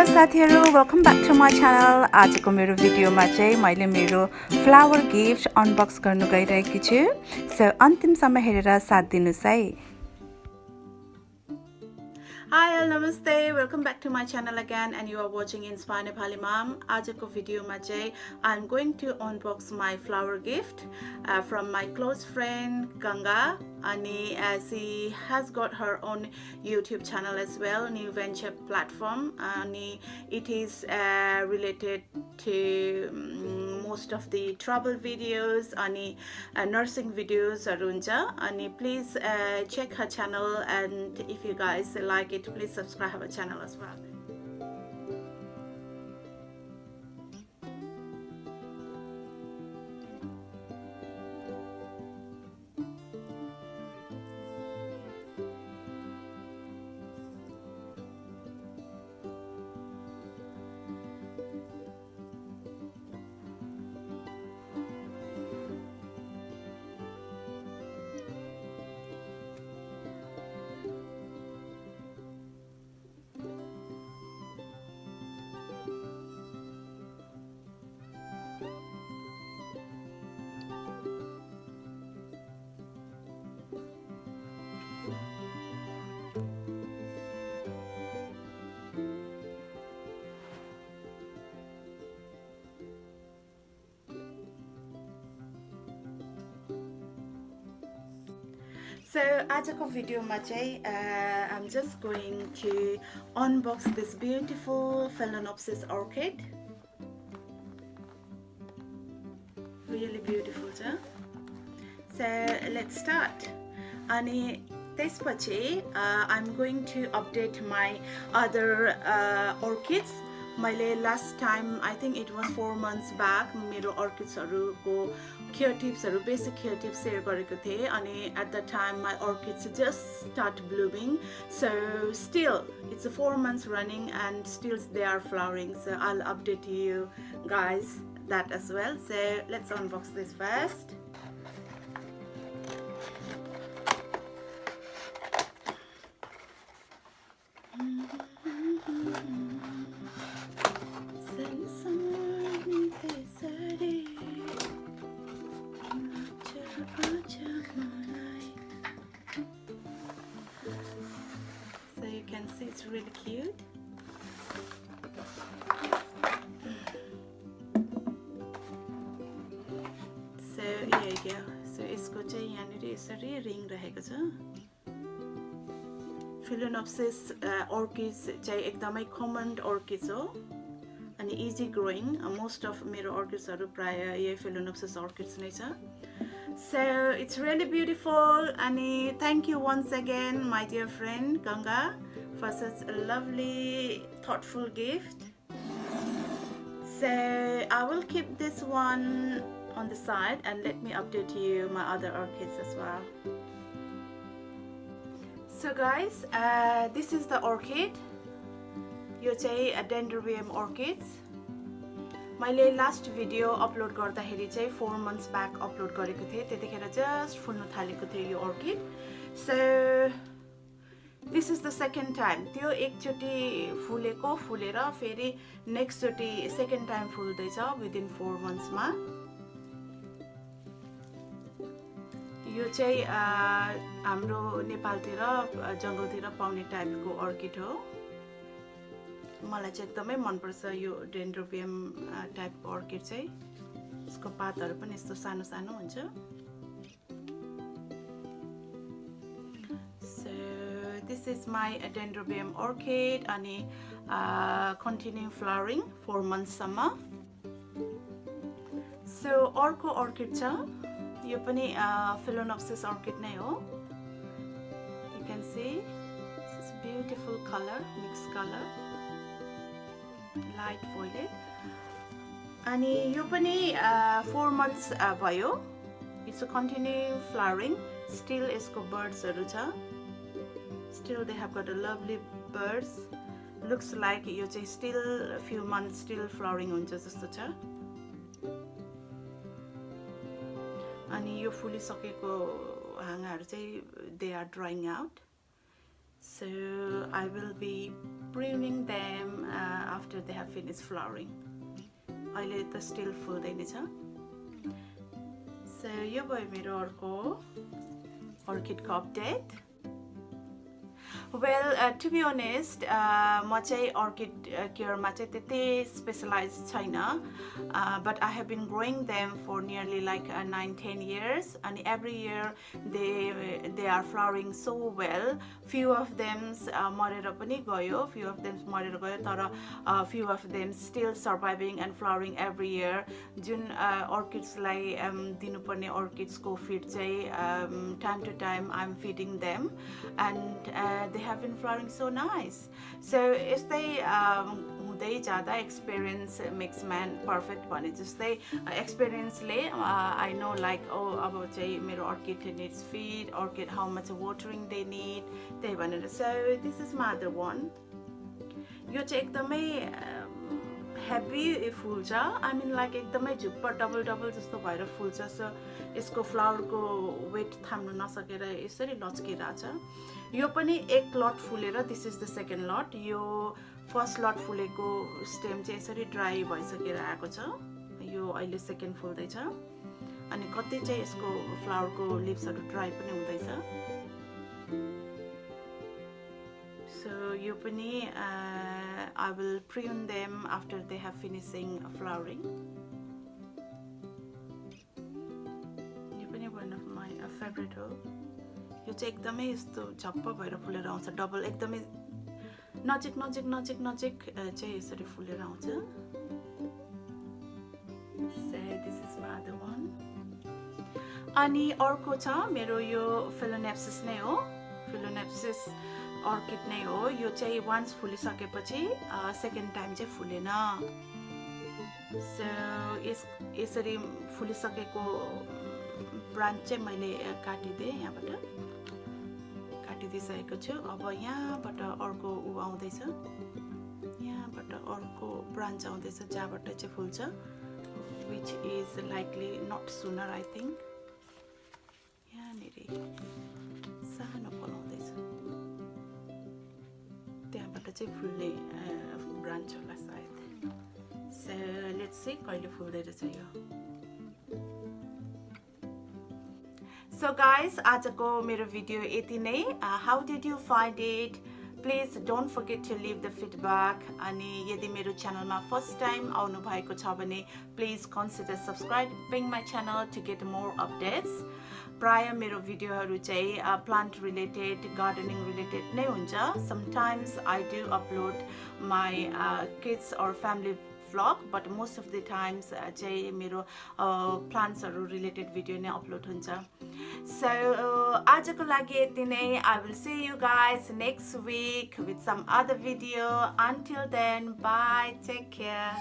साथीहरु welcome back to my channel. आजको मेरो भिडियोमा चाहिँ मैले मेरो फ्लावर गिफ्ट अनबक्स गर्नु गइरहेकी छु। सो अन्तिमसम्म हेरेर साथ दिनुस् है। Hi, all, namaste. Welcome back to my channel again, and you are watching Inspire Nepali Mom. आजको भिडियोमा चाहिँ I'm going to unbox my flower gift from my close friend Ganga. Ani she has got her own YouTube channel as well, new venture platform. Ani it is related to most of the travel videos, ani nursing videos arunja. Ani please check her channel, and if you guys like it, please subscribe her channel as well. So आजको भिडियोमा चाहिँ I'm just going to unbox this beautiful Phalaenopsis orchid. Really beautiful, cha? So let's start. Ani त्यसपछि I'm going to update my other orchids. मैले last time, I think it was 4 months back, मेरो orchidsहरुको care tipsहरु, basic care tips share गरेको थिए. अनि at that time my orchids just start blooming. So still it's 4 months running and still they are flowering. So I'll update you guys that as well. So let's unbox this first. So you can see it's really cute. So here you go. So यसको चाहिँ यहाँनिर यसरी ring रहेको छ. Phalaenopsis orchids चाहिँ एकदमै common orchids हो अनि easy growing. Most of मेरो orchids हरु प्राय यही Phalaenopsis orchids नै छ. So it's really beautiful, and thank you once again my dear friend Ganga for such a lovely thoughtful gift. So I will keep this one on the side and let me update you my other orchids as well. So guys, this is the orchid. यो चाहिँ a dendrobium orchids. मैले last video upload गर्दाखेरि चाहिँ 4 months back upload गरेको थिएँ. त्यतिखेर just फुल्न थालेको थियो यो orchid. So this is the second time. त्यो एकचोटी फुलेको फुलेर फेरि नेक्स्ट चोटी सेकेन्ड टाइम फुल्दैछ within 4 months मा. यो चाहिँ हाम्रो नेपालतिर जंगलतिर पाउने टाइपको orchid हो. मलाई चाहिँ एकदमै मन पर्छ यो डेन्ड्रोबियम टाइपको orchid चाहिँ. यसको पातहरु पनि यस्तो सानो सानो हुन्छ. So this is my dendrobium orchid अनि continue flowering 4 months सम्म. So अर्को orchid छ. यो पनि Phalaenopsis orchid नै हो. You can see this is beautiful color, mixed color. Light folded. अनि यो पनि 4 months भयो. It's a continue flowering. Still यसको birds हरु छ. Still they have got a lovely birds. Looks like यो चाहिँ still a few months still flowering हुन्छ जस्तो छ. अनि यो फुलिसकेको हाँगाहरु चाहिँ they are drying out. So I will be pruning them after they have finished flowering. अहिले त स्टिल फुल्दैन छ. So यो भयो मेरो अर्को orchid को update. Well, to be honest, म चाहिँ orchid care मा चाहिँ त्यति specialized छैन, but I have been growing them for nearly like 9-10 years, and every year they are flowering so well. Few of them मरेर पनि गयो, few of them मरेर गयो, तर few of them still surviving and flowering every year. जुन orchids लाई दिनुपर्ने orchids को feed चाहिँ time to time I'm feeding them, and they have been flowering so nice. So यस्तै हुँदै जाँदा experience makes man perfect भने जस्तै experience ले I know like अब चाहिँ मेरो orchid needs feed, orchid how much watering they need, त्यही भनेर. So this is my other one. यो चाहिँ एकदमै heavy फुल्छ. I mean like एकदमै झुप्प डबल जस्तो भएर फुल्छ. So यसको फ्लावर को वेट थाम्नु नसकेर यसरी लच्किरहेछ. यो पनि एक लट फुलेर this is the second lot. यो फर्स्ट लट फुलेको स्टेम चाहिँ यसरी ड्राई भइसकेर आएको छ. यो अहिले सेकेन्ड फुल्दैछ, अनि कतै चाहिँ यसको फ्लावरको लिप्सहरु ड्राई पनि हुँदैछ. So यो पनि I will prune them after they have finishing flowering. यो पनि one of my favorite हो. यो चाहिँ एकदमै यस्तो झप्प भएर फुलेर आउँछ. डबल एकदमै नजिक चाहिँ यसरी फुलेर आउँछ. So this is my other one. अनि अर्को छ मेरो यो Phalaenopsis नै हो. Phalaenopsis orchid नै हो. यो चाहिँ once फुलिसकेपछि सेकेन्ड टाइम चाहिँ फुलेन. So यसरी फुलिसकेको ब्रान्च चाहिँ मैले काटिदिए, यहाँबाट काटिदिसकेको छु. अब यहाँबाट अर्को आउँदैछ, यहाँबाट अर्को ब्रान्च आउँदैछ जहाँबाट चाहिँ फुल्छ, which is likely not sooner I think. यहाँनेरि सानो फल आउँदैछ, त्यहाँबाट चाहिँ फुल्ने ब्रान्च होला सायद. So let's see कहिले फुल्दै रहेछ यो. So guys, आजको मेरो भिडियो यति नै. How did you find it? Please don't forget to leave the feedback. अनि यदि मेरो च्यानलमा फर्स्ट टाइम आउनु भएको छ भने please consider subscribing my channel to get more updates. प्राय मेरो भिडियोहरु चाहिँ plant related, gardening related नै हुन्छ. Sometimes I do upload my kids or family vlog, but most of the times चाहिँ मेरो plants related video नै upload हुन्छ. So आजको लागि यति नै. I will see you guys next week with some other video. Until then, bye, take care.